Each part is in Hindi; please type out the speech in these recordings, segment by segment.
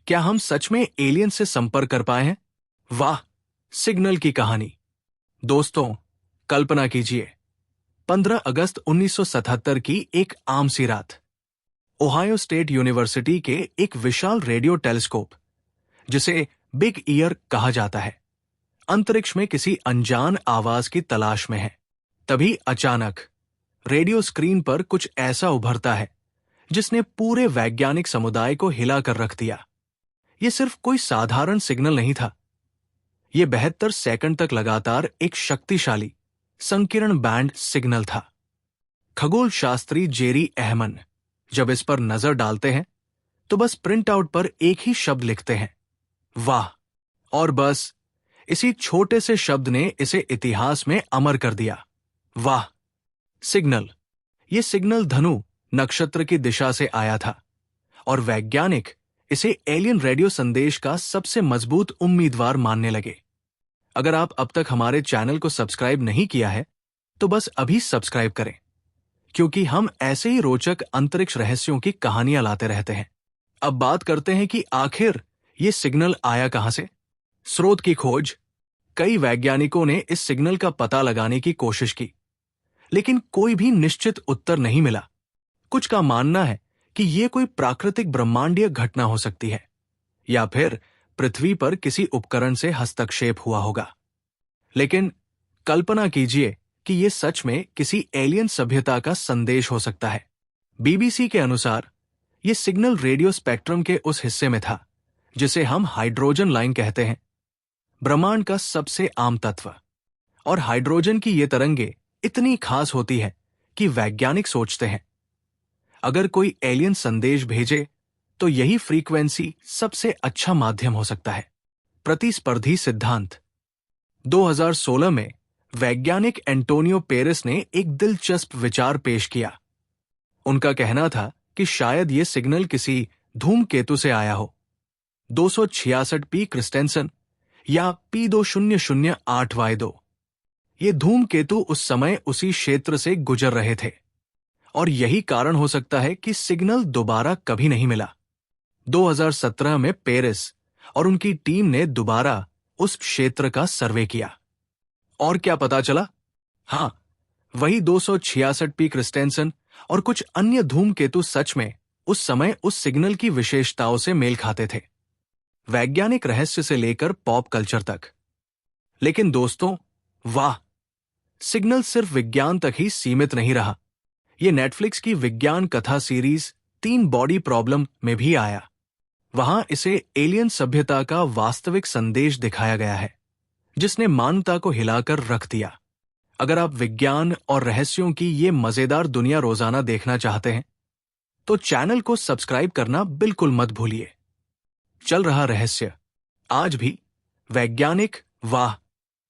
क्या हम सच में एलियन से संपर्क कर पाए हैं? वाह, सिग्नल की कहानी। दोस्तों, कल्पना कीजिए, 15 अगस्त 1977 की एक आम सी रात। ओहायो स्टेट यूनिवर्सिटी के एक विशाल रेडियो टेलीस्कोप, जिसे बिग ईयर कहा जाता है, अंतरिक्ष में किसी अनजान आवाज की तलाश में है। तभी अचानक रेडियो स्क्रीन पर कुछ ऐसा उभरता है जिसने पूरे वैज्ञानिक समुदाय को हिला कर रख दिया। यह सिर्फ कोई साधारण सिग्नल नहीं था। यह 72 सेकंड तक लगातार एक शक्तिशाली संकीर्ण बैंड सिग्नल था। खगोल शास्त्री जेरी एहमन जब इस पर नजर डालते हैं तो बस प्रिंट आउट पर एक ही शब्द लिखते हैं, वाह। और बस इसी छोटे से शब्द ने इसे इतिहास में अमर कर दिया। वाह, सिग्नल। यह सिग्नल धनु नक्षत्र की दिशा से आया था और वैज्ञानिक इसे एलियन रेडियो संदेश का सबसे मजबूत उम्मीदवार मानने लगे। अगर आप अब तक हमारे चैनल को सब्सक्राइब नहीं किया है तो बस अभी सब्सक्राइब करें, क्योंकि हम ऐसे ही रोचक अंतरिक्ष रहस्यों की कहानियां लाते रहते हैं। अब बात करते हैं कि आखिर ये सिग्नल आया कहां से। स्रोत की खोज। कई वैज्ञानिकों ने इस सिग्नल का पता लगाने की कोशिश की, लेकिन कोई भी निश्चित उत्तर नहीं मिला। कुछ का मानना है कि यह कोई प्राकृतिक ब्रह्मांडीय घटना हो सकती है, या फिर पृथ्वी पर किसी उपकरण से हस्तक्षेप हुआ होगा। लेकिन कल्पना कीजिए कि यह सच में किसी एलियन सभ्यता का संदेश हो सकता है। बीबीसी के अनुसार यह सिग्नल रेडियो स्पेक्ट्रम के उस हिस्से में था जिसे हम हाइड्रोजन लाइन कहते हैं, ब्रह्मांड का सबसे आम तत्व। और हाइड्रोजन की ये तरंगे इतनी खास होती है कि वैज्ञानिक सोचते हैं अगर कोई एलियन संदेश भेजे तो यही फ्रीक्वेंसी सबसे अच्छा माध्यम हो सकता है। प्रतिस्पर्धी सिद्धांत। 2016 में वैज्ञानिक एंटोनियो पेरेस ने एक दिलचस्प विचार पेश किया। उनका कहना था कि शायद यह सिग्नल किसी धूमकेतु से आया हो, 266 पी क्रिस्टेंसन या P2008Y2। ये धूमकेतु उस समय उसी क्षेत्र से गुजर रहे थे और यही कारण हो सकता है कि सिग्नल दोबारा कभी नहीं मिला। 2017 में पेरिस और उनकी टीम ने दोबारा उस क्षेत्र का सर्वे किया और क्या पता चला? हां, वही 266 पी क्रिस्टेंसन और कुछ अन्य धूमकेतु सच में उस समय उस सिग्नल की विशेषताओं से मेल खाते थे, वैज्ञानिक रहस्य से लेकर पॉप कल्चर तक। लेकिन दोस्तों, वाह, सिग्नल सिर्फ विज्ञान तक ही सीमित नहीं रहा। यह नेटफ्लिक्स की विज्ञान कथा सीरीज 3 बॉडी प्रॉब्लम में भी आया। वहां इसे एलियन सभ्यता का वास्तविक संदेश दिखाया गया है, जिसने मानवता को हिलाकर रख दिया। अगर आप विज्ञान और रहस्यों की ये मजेदार दुनिया रोजाना देखना चाहते हैं तो चैनल को सब्सक्राइब करना बिल्कुल मत भूलिए। चल रहा रहस्य। आज भी वैज्ञानिक वाह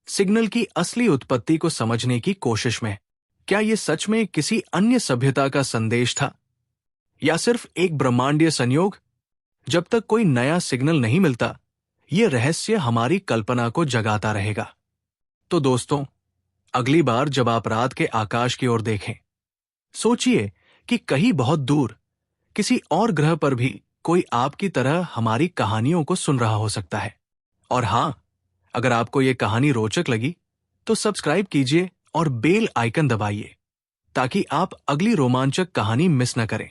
सिग्नल की असली उत्पत्ति को समझने की कोशिश में। क्या यह सच में किसी अन्य सभ्यता का संदेश था या सिर्फ एक ब्रह्मांडीय संयोग? जब तक कोई नया सिग्नल नहीं मिलता, यह रहस्य हमारी कल्पना को जगाता रहेगा। तो दोस्तों, अगली बार जब आप रात के आकाश की ओर देखें, सोचिए कि कहीं बहुत दूर किसी और ग्रह पर भी कोई आपकी तरह हमारी कहानियों को सुन रहा हो सकता है। और हां, अगर आपको यह कहानी रोचक लगी तो सब्सक्राइब कीजिए और बेल आइकन दबाइए ताकि आप अगली रोमांचक कहानी मिस न करें।